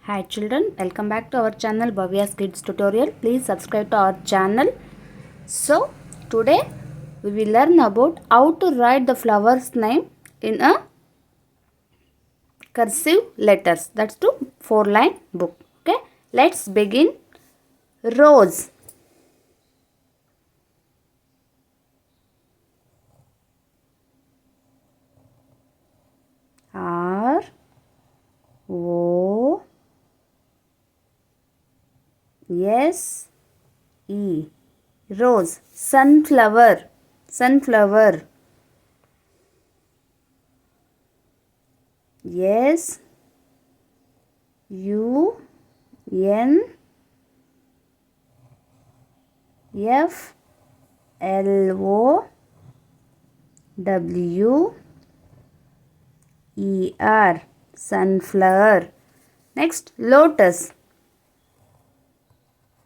Hi children, welcome back to our channel Bhavya's Kids Tutorial. Please subscribe to our channel. So today we will learn about how to write the flower's name in a cursive letters. That's to 4-line book. Okay, let's begin. Rose. R O S E. Rose. Sunflower. Sunflower. S U N F L O W E R. Sunflower. Next, lotus.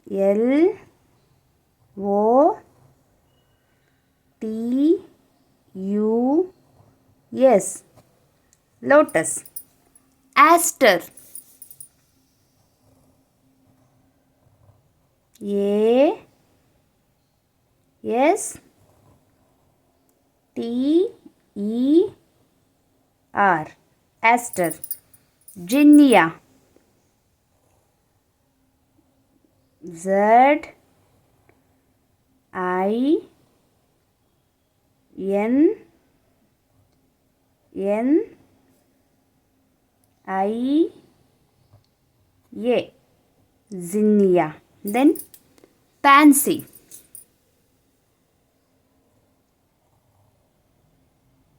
L O T U S. Lotus. Aster. A S T E R. Aster. Zinnia. Z I N N I A. Zinnia. Then pansy.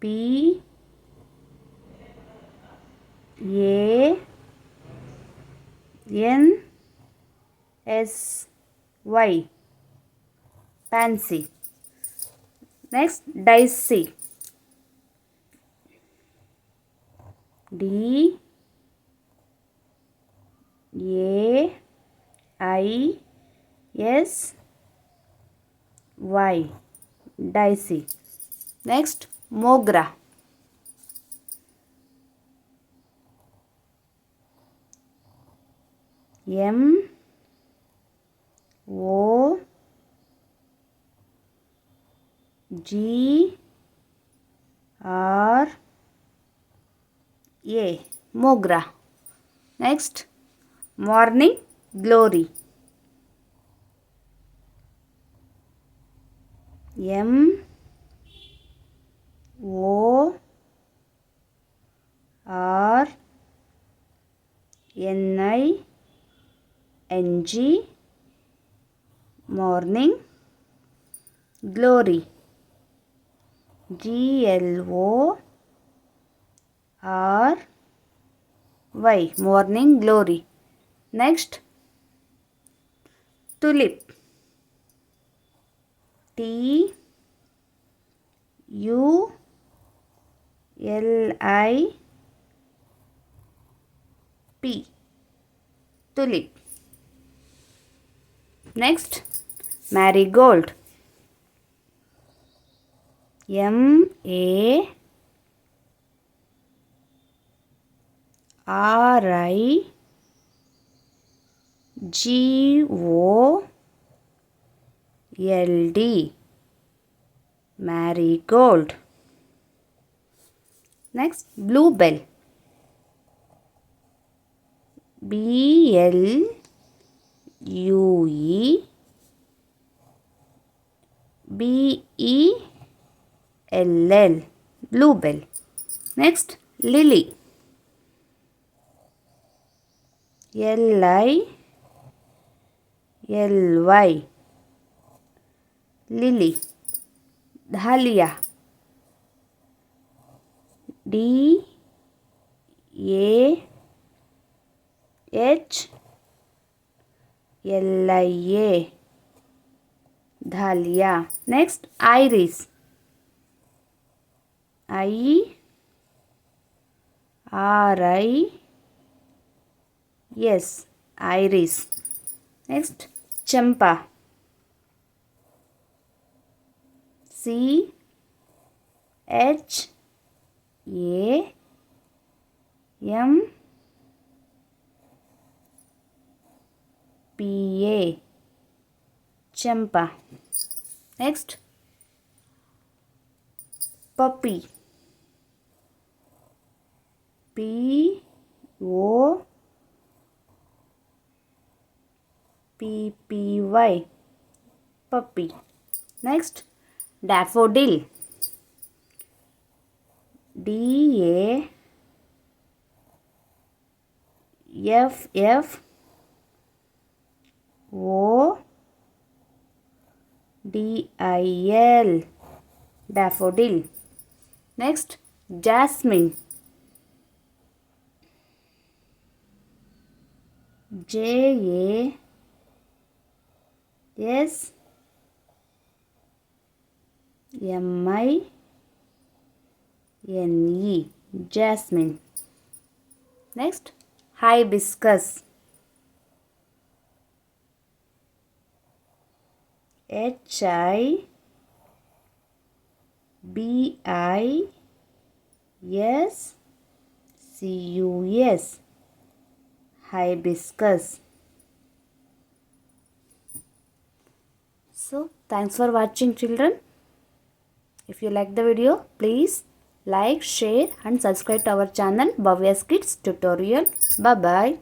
P A N S Y. Pansy. Next, daisy. D A I S Y. Daisy. Next, mogra. M O G R A. Mogra. Next, morning glory. M O R N I N G. Morning glory. G L O R Y. Morning glory. Next, tulip. T U L I P. Tulip. Next, marigold. M A R I G O L D. Marigold. Next, bluebell. B L U E B E L L. Bluebell. Next, lily. L I L Y. Lily. Dahlia. D A H L I A. Dahlia. Next, iris. I R I S. Iris. Next, champa. C H A M P-A, Champa. Next, puppy. P-O-P-P-Y, puppy. Next, daffodil. D-A-F-F-O-D-I-L, daffodil. Next, jasmine. Jasmine, jasmine. Next, hibiscus. Hibiscus, hibiscus. So, thanks for watching, children. If you like the video, please like, share and subscribe to our channel Bhavya's Kids Tutorial. Bye bye.